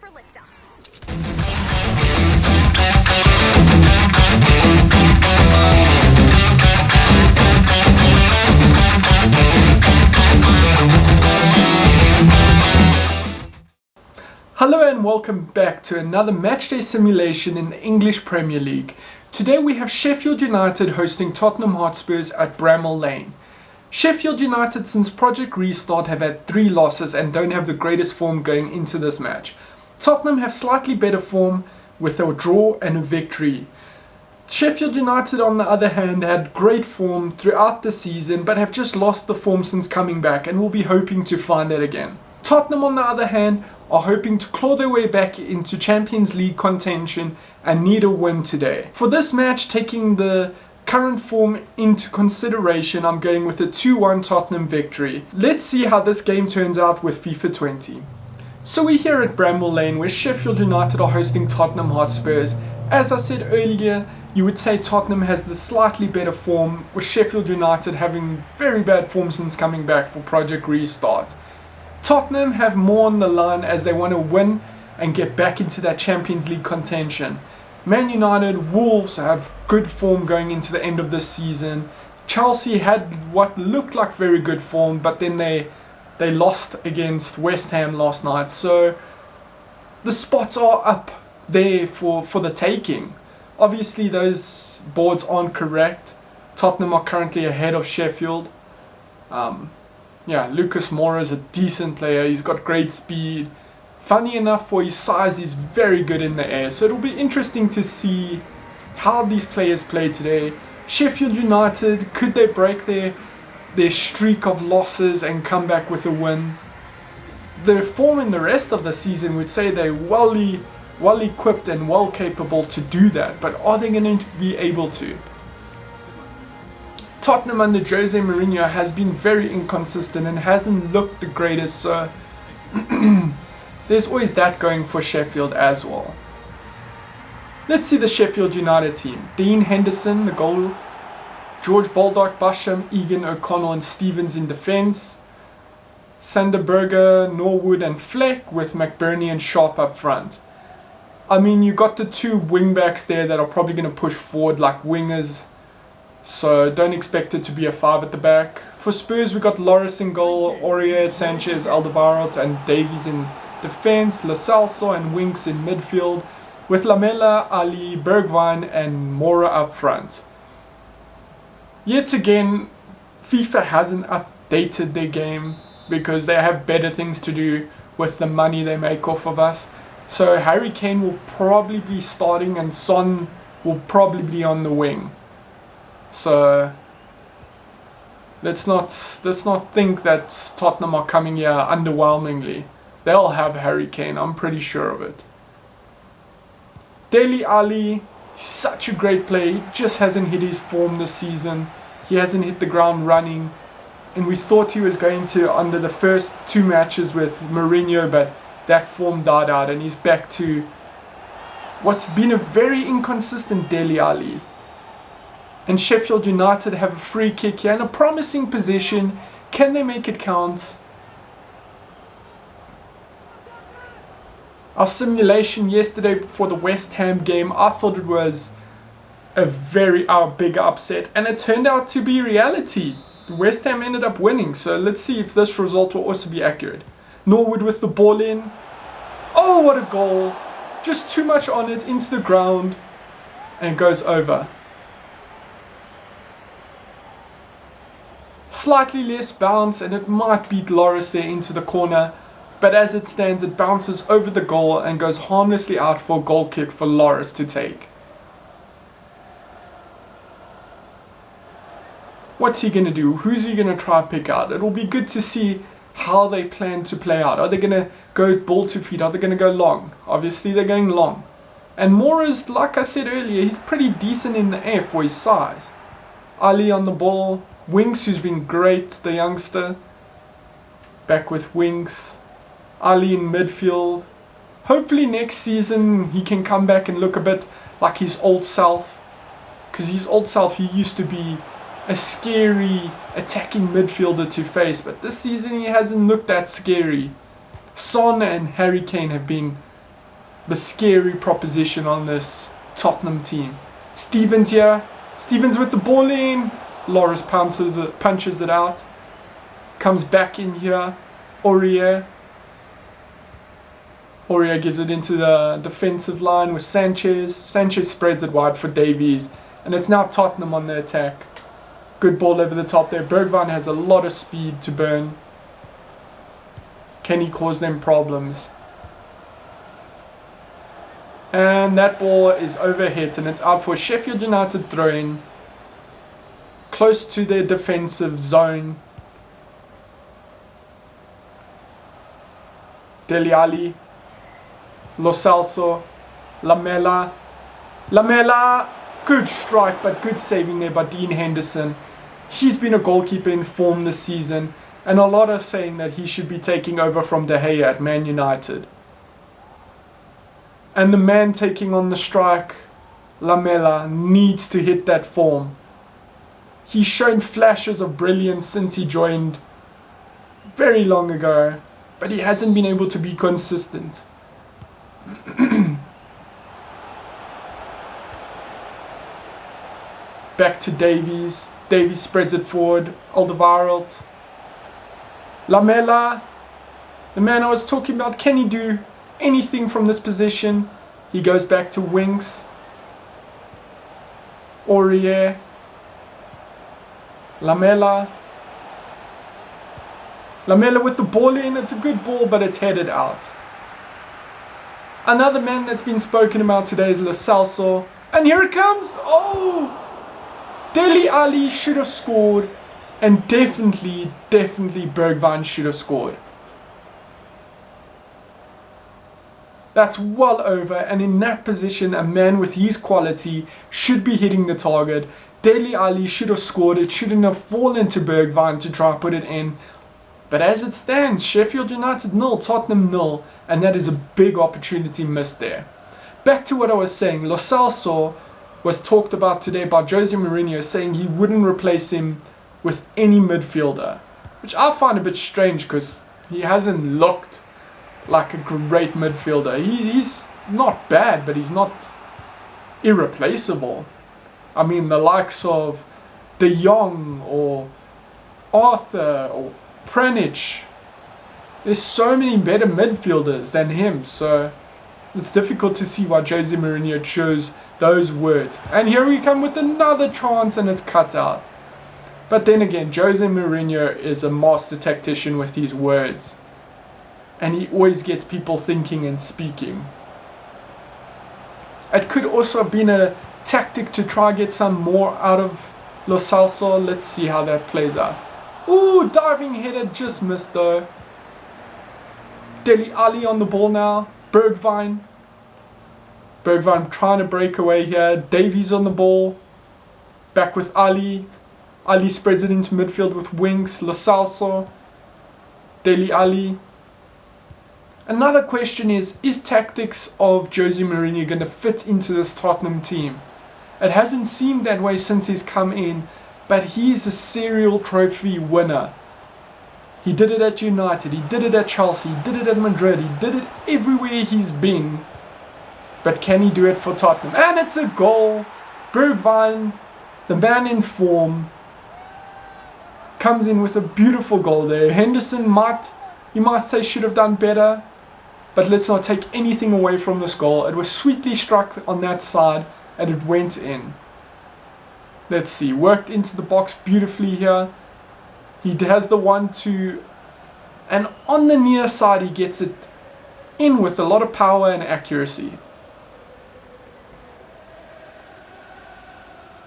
prepare for liftoff. Hello and welcome back to another matchday simulation in the English Premier League. Today we have Sheffield United hosting Tottenham Hotspurs at Bramall Lane. Sheffield United since Project Restart have had 3 losses and don't have the greatest form going into this match. Tottenham have slightly better form with a draw and a victory. Sheffield United on the other hand had great form throughout the season but have just lost the form since coming back and will be hoping to find it again. Tottenham on the other hand are hoping to claw their way back into Champions League contention and need a win today. For this match, taking the current form into consideration, I'm going with a 2-1 Tottenham victory. Let's see how this game turns out with FIFA 20. So we're here at Bramall Lane where Sheffield United are hosting Tottenham Hotspurs. As I said earlier, you would say Tottenham has the slightly better form, with Sheffield United having very bad form since coming back for Project Restart. Tottenham have more on the line as they want to win and get back into that Champions League contention. Man United, Wolves have good form going into the end of this season. Chelsea had what looked like very good form, but then they lost against West Ham last night. So the spots are up there for the taking. Obviously those boards aren't correct. Tottenham are currently ahead of Sheffield. Lucas Moura is a decent player. He's got great speed. Funny enough, for his size, he's very good in the air. So it'll be interesting to see how these players play today. Sheffield United, could they break their streak of losses and come back with a win? Their form in the rest of the season would say they're well equipped and well capable to do that. But are they going to be able to? Tottenham under Jose Mourinho has been very inconsistent and hasn't looked the greatest, so there's always that going for Sheffield as well. Let's see the Sheffield United team. Dean Henderson, the goal. George Baldock, Basham, Egan, O'Connell and Stevens in defence. Sanderberger, Norwood and Fleck with McBurney and Sharp up front. I mean, you got the 2 wing-backs there that are probably going to push forward like wingers. So don't expect it to be a 5 at the back. For Spurs we got Loris in goal, Aurier, Sanchez, Alderweireld and Davies in defence, Lo Celso and Winks in midfield, with Lamela, Ali, Bergwijn and Moura up front. Yet again, FIFA hasn't updated their game because they have better things to do with the money they make off of us. So Harry Kane will probably be starting and Son will probably be on the wing. So let's not think that Tottenham are coming here underwhelmingly. They'll have Harry Kane, I'm pretty sure of it. Dele Alli, such a great player. He just hasn't hit his form this season. He hasn't hit the ground running. And we thought he was going to under the first 2 matches with Mourinho, but that form died out and he's back to what's been a very inconsistent Dele Alli. And Sheffield United have a free kick here in a promising position. Can they make it count? Our simulation yesterday for the West Ham game, I thought it was a very big upset. And it turned out to be reality. West Ham ended up winning. So let's see if this result will also be accurate. Norwood with the ball in. Oh, what a goal. Just too much on it, into the ground. And goes over. Slightly less bounce and it might beat Loris there into the corner, but as it stands it bounces over the goal and goes harmlessly out for a goal kick for Loris to take. What's he going to do? Who's he going to try to pick out? It will be good to see how they plan to play out. Are they going to go ball to feet? Are they going to go long? Obviously they're going long. And Moura's, like I said earlier, he's pretty decent in the air for his size. Ali on the ball. Winks, who's been great, the youngster. Back with Winks. Ali in midfield. Hopefully next season he can come back and look a bit like his old self. Because his old self, he used to be a scary attacking midfielder to face. But this season he hasn't looked that scary. Son and Harry Kane have been the scary proposition on this Tottenham team. Stevens here. Stevens with the ball in. Loris punches it out. Comes back in here. Aurier gives it into the defensive line with Sanchez. Sanchez spreads it wide for Davies. And it's now Tottenham on the attack. Good ball over the top there. Bergwijn has a lot of speed to burn. Can he cause them problems? And that ball is overhit and it's out for Sheffield United throw-in. Close to their defensive zone. Dele Alli. Lo Celso. Lamela. Good strike, but good saving there by Dean Henderson. He's been a goalkeeper in form this season, and a lot are saying that he should be taking over from De Gea at Man United. And the man taking on the strike, Lamela, needs to hit that form. He's shown flashes of brilliance since he joined very long ago, but he hasn't been able to be consistent. Back to Davies. Davies spreads it forward. Alderweireld. Lamela. The man I was talking about. Can he do anything from this position? He goes back to Winks. Aurier. Lamela. Lamela with the ball in. It's a good ball, but it's headed out. Another man that's been spoken about today is Lo Celso. And here it comes. Oh! Dele Alli should have scored. And definitely Bergwijn should have scored. That's well over. And in that position, a man with his quality should be hitting the target. Dele Alli should have scored. It shouldn't have fallen to Bergwijn to try and put it in. But as it stands, Sheffield United 0, Tottenham 0, and that is a big opportunity missed there. Back to what I was saying, Lo Celso was talked about today by Jose Mourinho, saying he wouldn't replace him with any midfielder, which I find a bit strange because he hasn't looked like a great midfielder. He's not bad, but he's not irreplaceable. I mean, the likes of De Jong or Arthur or Pjanic, there's so many better midfielders than him, so it's difficult to see why Jose Mourinho chose those words. And here we come with another chance and it's cut out. But then again, Jose Mourinho is a master tactician with his words, and he always gets people thinking and speaking. It could also have been a tactic to try and get some more out of Lo Celso. Let's see how that plays out. Ooh, diving header, just missed though. Dele Alli on the ball now. Bergwijn trying to break away here. Davies on the ball. Back with Ali. Ali spreads it into midfield with Winks. Lo Celso. Dele Alli. Another question is tactics of Jose Mourinho going to fit into this Tottenham team? It hasn't seemed that way since he's come in, but he is a serial trophy winner. He did it at United, he did it at Chelsea, he did it at Madrid, he did it everywhere he's been. But can he do it for Tottenham? And it's a goal. Bergwijn, the man in form, comes in with a beautiful goal there. Henderson you might say should have done better, but let's not take anything away from this goal. It was sweetly struck on that side and it went in. Let's see, worked into the box beautifully here. He has the 1-2, and on the near side he gets it in with a lot of power and accuracy.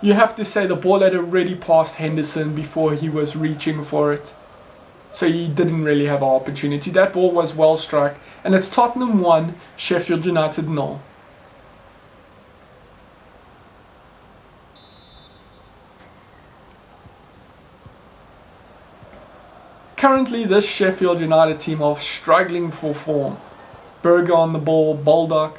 You have to say the ball had already passed Henderson before he was reaching for it, so he didn't really have an opportunity. That ball was well struck, and it's Tottenham 1, Sheffield United 0. Currently, this Sheffield United team are struggling for form. Berger on the ball, Baldock.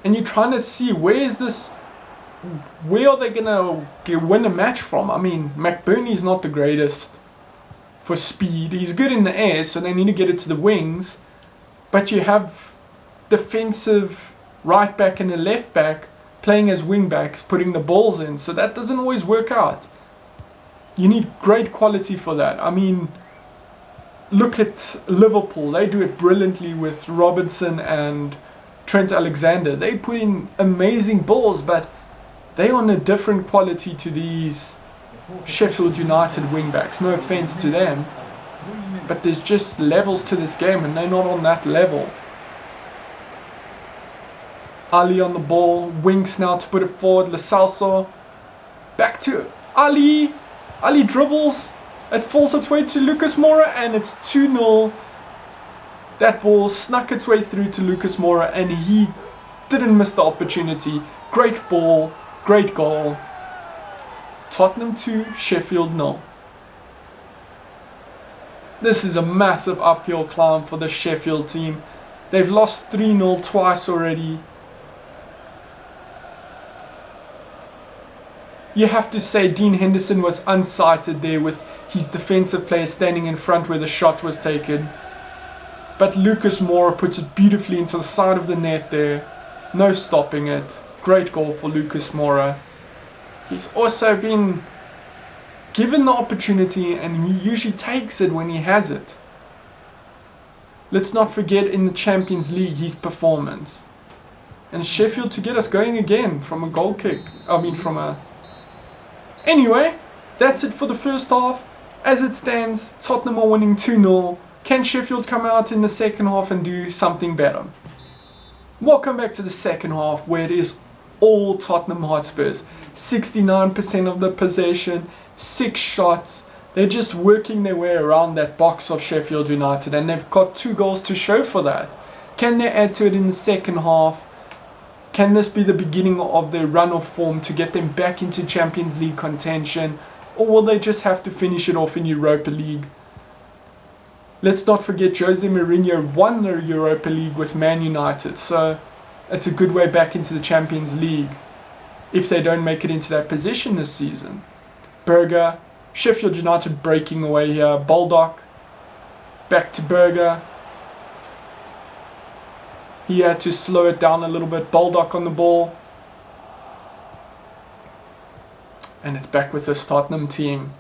And you're trying to see where are they going to win a match from? I mean, McBurney's not the greatest for speed. He's good in the air, so they need to get it to the wings. But you have defensive right back and a left back playing as wing backs, putting the balls in. So that doesn't always work out. You need great quality for that. I mean, look at Liverpool. They do it brilliantly with Robertson and Trent Alexander. They put in amazing balls, but they're on a different quality to these Sheffield United wingbacks. No offense to them, but there's just levels to this game and they're not on that level. Ali on the ball, winks now to put it forward. Lo Celso, back to Ali. Ali dribbles, it falls its way to Lucas Moura and it's 2-0. That ball snuck its way through to Lucas Moura and he didn't miss the opportunity. Great ball, great goal. Tottenham 2, Sheffield 0. This is a massive uphill climb for the Sheffield team. They've lost 3-0 twice already. You have to say Dean Henderson was unsighted there with his defensive player standing in front where the shot was taken. But Lucas Moura puts it beautifully into the side of the net there. No stopping it. Great goal for Lucas Moura. He's also been given the opportunity and he usually takes it when he has it. Let's not forget in the Champions League his performance. And Sheffield to get us going again from a goal kick. Anyway, that's it for the first half. As it stands, Tottenham are winning 2-0. Can Sheffield come out in the second half and do something better? Welcome back to the second half where it is all Tottenham Hotspurs. 69% of the possession, 6 shots. They're just working their way around that box of Sheffield United and they've got 2 goals to show for that. Can they add to it in the second half? Can this be the beginning of their run of form to get them back into Champions League contention? Or will they just have to finish it off in Europa League? Let's not forget Jose Mourinho won the Europa League with Man United. So it's a good way back into the Champions League if they don't make it into that position this season. Berger, Sheffield United breaking away here. Baldock, back to Berger. He had to slow it down a little bit. Baldock on the ball. And it's back with this Tottenham team.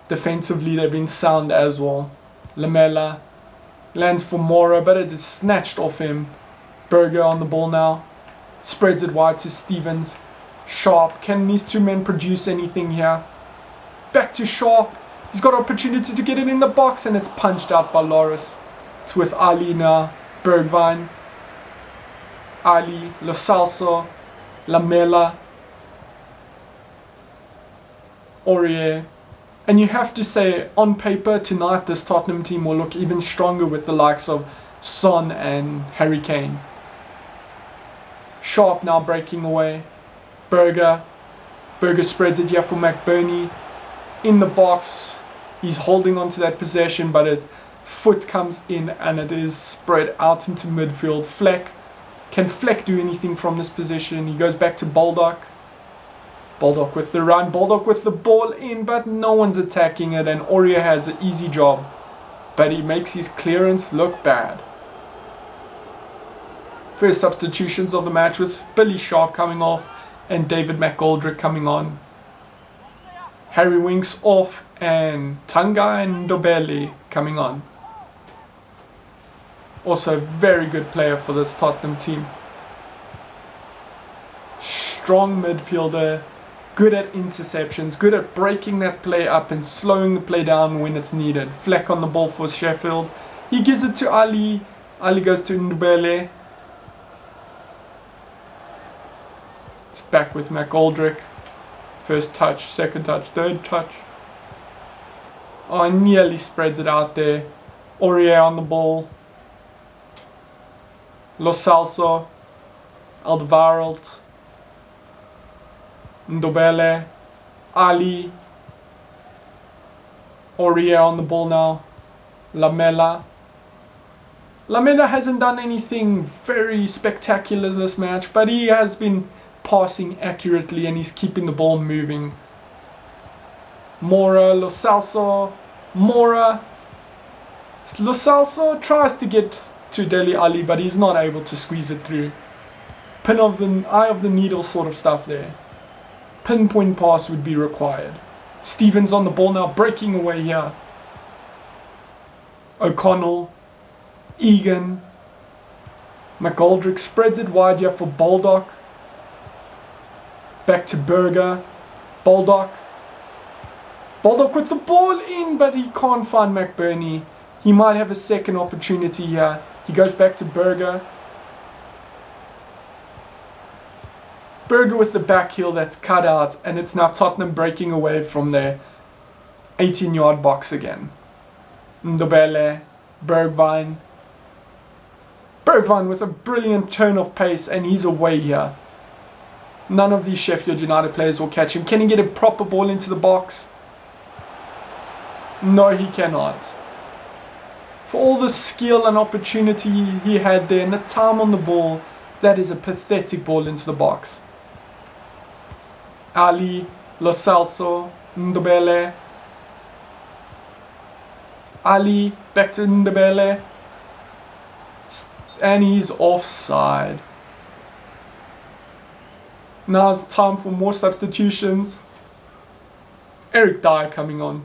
Defensively they've been sound as well. Lamela lands for Moura, but it is snatched off him. Berger on the ball now. Spreads it wide to Stevens. Sharp. Can these 2 men produce anything here? Back to Sharp. He's got opportunity to get it in the box and it's punched out by Loris. It's with Ali now. Bergwijn. Ali, Lo Celso, Lamela, Aurier. And you have to say, on paper tonight this Tottenham team will look even stronger with the likes of Son and Harry Kane. Sharp now breaking away. Berger spreads it here for McBurney. In the box, he's holding on to that possession, but it foot comes in and it is spread out into midfield. Fleck. Can Fleck do anything from this position? He goes back to Baldock. Baldock with the run. Baldock with the ball in, but no one's attacking it. And Aurier has an easy job. But he makes his clearance look bad. First substitutions of the match with Billy Sharp coming off and David McGoldrick coming on. Harry Winks off and Tanguy Ndombele coming on. Also a very good player for this Tottenham team. Strong midfielder, good at interceptions, good at breaking that play up and slowing the play down when it's needed. Fleck on the ball for Sheffield. He gives it to Ali. Ali goes to Ndombele. It's back with McGoldrick. First touch, second touch, third touch. Oh, nearly spreads it out there. Aurier on the ball. Lo Celso, Alderweireld, Ndombele, Ali, Aurier on the ball now, Lamela. Lamela hasn't done anything very spectacular this match, but he has been passing accurately and he's keeping the ball moving. Moura, Lo Celso, Moura. Lo Celso tries to get to Dele Alli, but he's not able to squeeze it through. Pin of the eye of the needle sort of stuff there. Pinpoint pass would be required. Stevens on the ball now, breaking away here. O'Connell, Egan, McGoldrick spreads it wide here for Baldock. Back to Berger, Baldock. Baldock with the ball in, but he can't find McBurney. He might have a second opportunity here. He goes back to Berger. Berger with the back heel that's cut out, and it's now Tottenham breaking away from their 18-yard box again. Ndobele, Bergwijn. Bergwijn with a brilliant turn of pace, and he's away here. None of these Sheffield United players will catch him. Can he get a proper ball into the box? No, he cannot. For all the skill and opportunity he had there and the time on the ball, that is a pathetic ball into the box. Ali, Lo Celso, Ndobele. Ali, back to Ndobele. And he's offside. Now it's time for more substitutions. Eric Dyer coming on.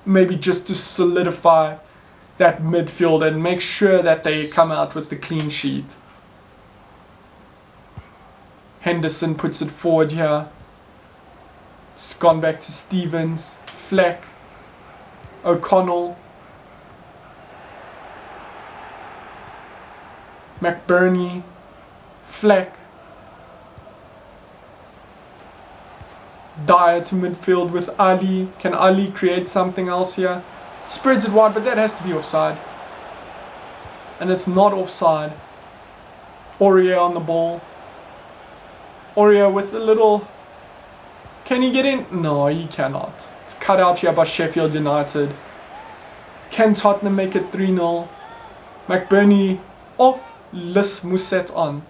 Maybe just to solidify that midfield and make sure that they come out with the clean sheet. Henderson puts it forward here. It's gone back to Stevens. Fleck. O'Connell. McBurney. Fleck. Dyer to midfield with Ali. Can Ali create something else here? Spreads it wide, but that has to be offside. And it's not offside. Aurier on the ball. Aurier with a little... Can he get in? No, he cannot. It's cut out here by Sheffield United. Can Tottenham make it 3-0? McBurney off. Lis Mousset on.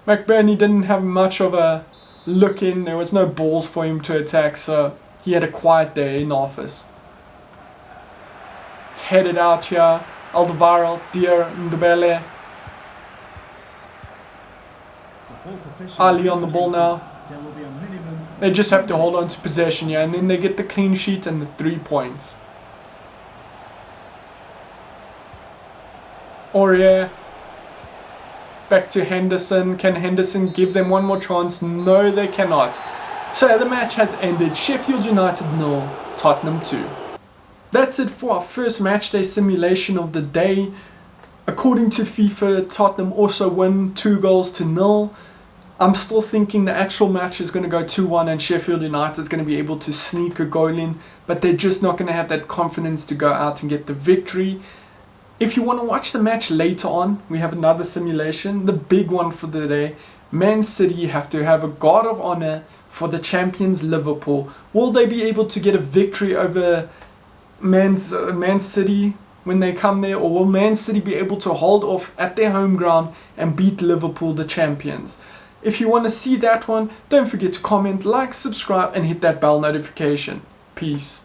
McBurney didn't have much of a look in. There was no balls for him to attack, so he had a quiet day in office. It's headed out here. Alderweireld, Dier, Ndobele. Ali on the ball now. They just have to hold on to possession here, and then they get the clean sheet and the 3 points. Aurier. Back to Henderson. Can Henderson give them one more chance? No, they cannot. So the match has ended. Sheffield United 0, Tottenham 2. That's it for our first matchday simulation of the day. According to FIFA, Tottenham also won 2-0. I'm still thinking the actual match is going to go 2-1 and Sheffield United is going to be able to sneak a goal in, but they're just not going to have that confidence to go out and get the victory. If you want to watch the match later on, we have another simulation, the big one for the day. Man City have to have a guard of honor for the champions Liverpool. Will they be able to get a victory over Man City when they come there, or will Man City be able to hold off at their home ground and beat Liverpool, the champions? If you want to see that one, don't forget to comment, like, subscribe and hit that bell notification. Peace.